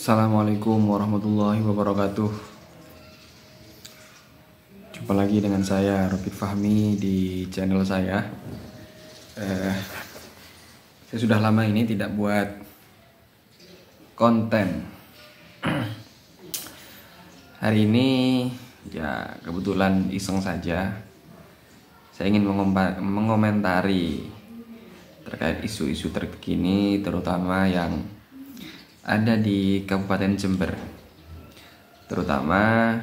Assalamualaikum warahmatullahi wabarakatuh. Jumpa lagi dengan saya Rofik Fahmi di channel saya. Saya sudah lama ini tidak buat konten. Hari ini ya kebetulan iseng saja. Saya ingin mengomentari terkait isu-isu terkini, terutama yang ada di Kabupaten Jember, terutama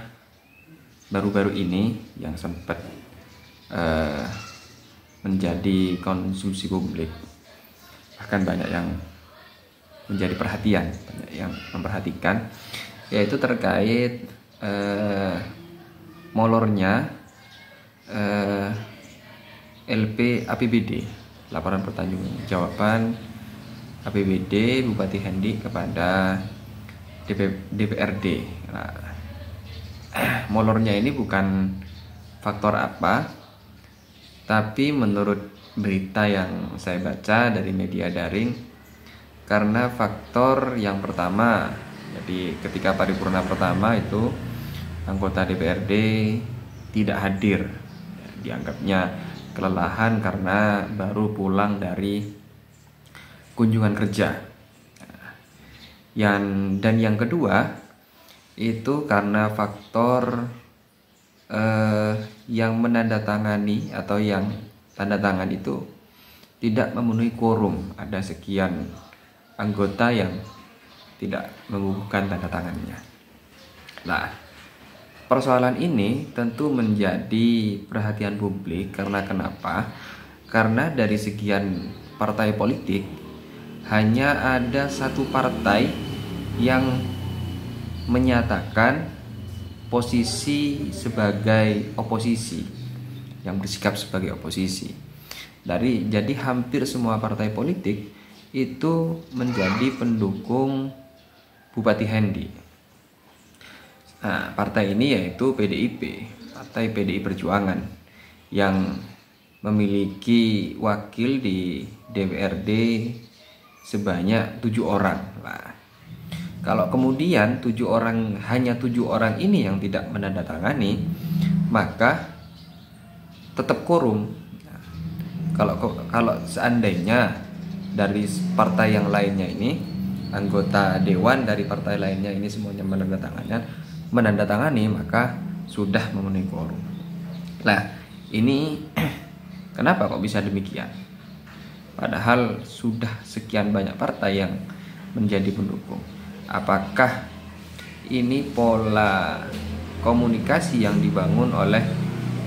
baru-baru ini yang sempat menjadi konsumsi publik, bahkan banyak yang menjadi perhatian, banyak yang memperhatikan, yaitu terkait molornya LP APBD, laporan pertanggungjawaban APBD Bupati Hendy kepada DPRD. Nah, molornya ini bukan faktor apa, tapi menurut berita yang saya baca dari media daring, karena faktor yang pertama, jadi ketika paripurna pertama itu anggota DPRD tidak hadir, dianggapnya kelelahan karena baru pulang dari kunjungan kerja. Dan yang kedua itu karena faktor yang menandatangani atau yang tanda tangan itu tidak memenuhi quorum. Ada sekian anggota yang tidak membubuhkan tanda tangannya. Nah, persoalan ini tentu menjadi perhatian publik karena kenapa? Karena dari sekian partai politik hanya ada satu partai yang menyatakan posisi sebagai oposisi, yang bersikap sebagai oposisi. Jadi hampir semua partai politik itu menjadi pendukung Bupati Hendy. Nah, partai ini yaitu PDIP, Partai PDI Perjuangan, yang memiliki wakil di DPRD sebanyak 7 orang. Nah, kalau kemudian hanya 7 orang ini yang tidak menandatangani, maka tetap quorum. Nah, kalau seandainya dari partai yang lainnya ini, anggota dewan dari partai lainnya ini semuanya menandatangani, maka sudah memenuhi quorum. Nah, ini kenapa kok bisa demikian? Padahal sudah sekian banyak partai yang menjadi pendukung. Apakah ini pola komunikasi yang dibangun oleh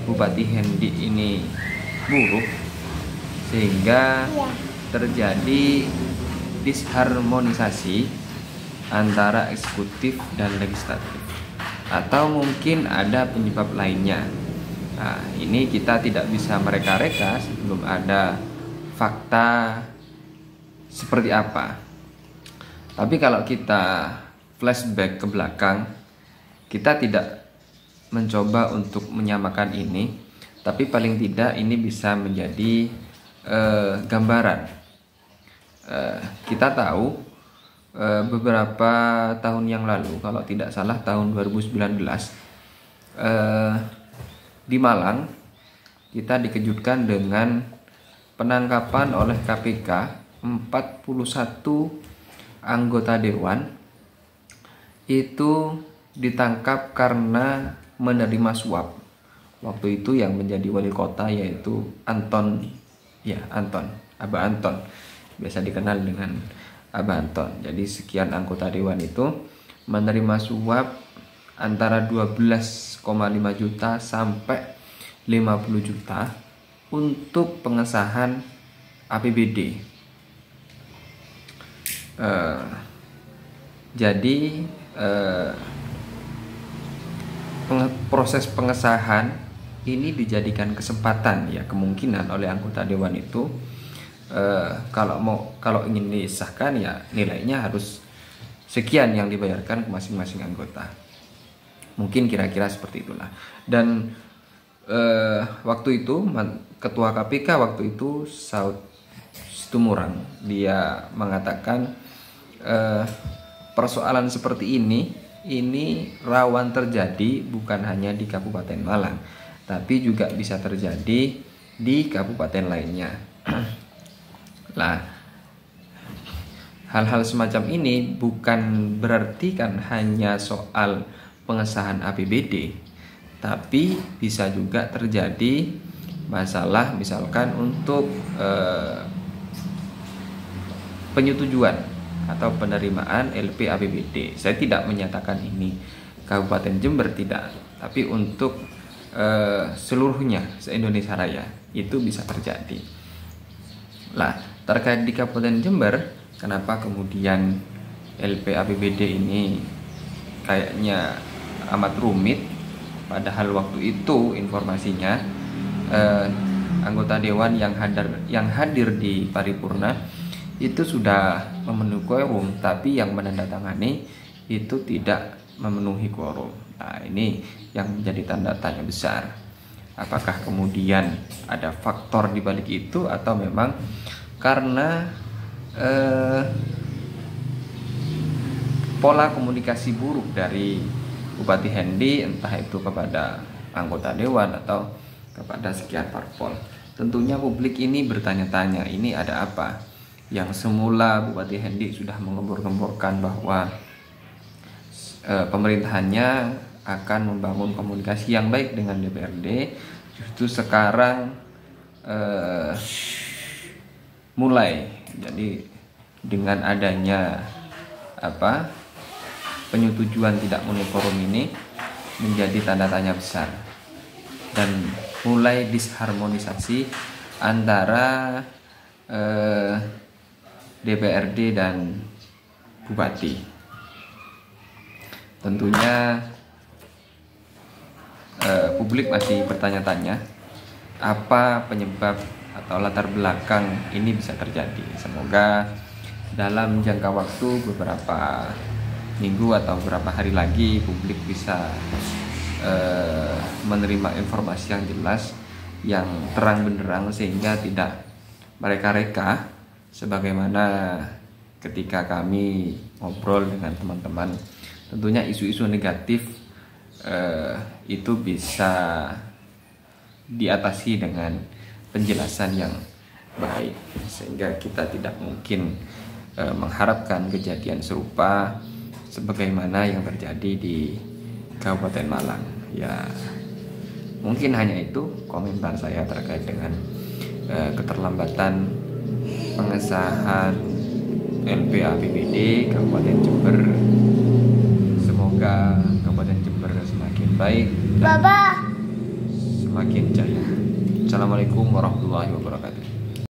Bupati Hendy ini buruk, sehingga terjadi disharmonisasi antara eksekutif dan legislatif? Atau mungkin ada penyebab lainnya? Nah, ini kita tidak bisa mereka-reka sebelum ada fakta seperti apa. Tapi kalau kita flashback ke belakang, kita tidak mencoba untuk menyamakan ini, tapi paling tidak ini bisa menjadi gambaran. Kita tahu beberapa tahun yang lalu, kalau tidak salah tahun 2019, di Malang kita dikejutkan dengan penangkapan oleh KPK 41 anggota dewan itu ditangkap karena menerima suap. Waktu itu yang menjadi wali kota yaitu Anton, Abah Anton, biasa dikenal dengan Abah Anton. Jadi sekian anggota dewan itu menerima suap antara 12,5 juta sampai 50 juta untuk pengesahan APBD. Jadi proses pengesahan ini dijadikan kesempatan, ya kemungkinan oleh anggota dewan itu kalau ingin disahkan ya nilainya harus sekian yang dibayarkan ke masing-masing anggota. Mungkin kira-kira seperti itulah. Dan waktu itu ketua KPK waktu itu Saud Situmorang, dia mengatakan persoalan seperti ini rawan terjadi bukan hanya di Kabupaten Malang, tapi juga bisa terjadi di kabupaten lainnya. Nah, hal-hal semacam ini bukan berarti kan hanya soal pengesahan APBD, tapi bisa juga terjadi masalah misalkan untuk penyetujuan atau penerimaan LP APBD. Saya tidak menyatakan ini Kabupaten Jember, tidak, tapi untuk seluruhnya se-Indonesia Raya itu bisa terjadi. Nah, terkait di Kabupaten Jember, kenapa kemudian LP APBD ini kayaknya amat rumit, padahal waktu itu informasinya anggota dewan yang hadir di paripurna itu sudah memenuhi quorum, tapi yang menandatangani itu tidak memenuhi quorum. Nah, ini yang menjadi tanda tanya besar. Apakah kemudian ada faktor di balik itu, atau memang karena pola komunikasi buruk dari Bupati Hendy, entah itu kepada anggota dewan atau kepada sekian parpol. Tentunya publik ini bertanya-tanya, ini ada apa? Yang semula Bupati Hendy sudah mengembor-gemborkan bahwa pemerintahannya akan membangun komunikasi yang baik dengan DPRD, justru sekarang mulai jadi dengan adanya penyetujuan tidak memenuhi quorum ini menjadi tanda tanya besar, dan mulai disharmonisasi antara DPRD dan Bupati. Tentunya publik masih bertanya-tanya apa penyebab atau latar belakang ini bisa terjadi. Semoga dalam jangka waktu beberapa minggu atau beberapa hari lagi publik bisa menerima informasi yang jelas, yang terang benderang, sehingga tidak mereka-reka sebagaimana ketika kami ngobrol dengan teman-teman. Tentunya isu-isu negatif itu bisa diatasi dengan penjelasan yang baik, sehingga kita tidak mungkin mengharapkan kejadian serupa sebagaimana yang terjadi di Kabupaten Malang. Ya, mungkin hanya itu komentar saya terkait dengan keterlambatan pengesahan LP APBD Kabupaten Jember. Semoga Kabupaten Jember semakin baik dan semakin jaya. Assalamualaikum warahmatullahi wabarakatuh.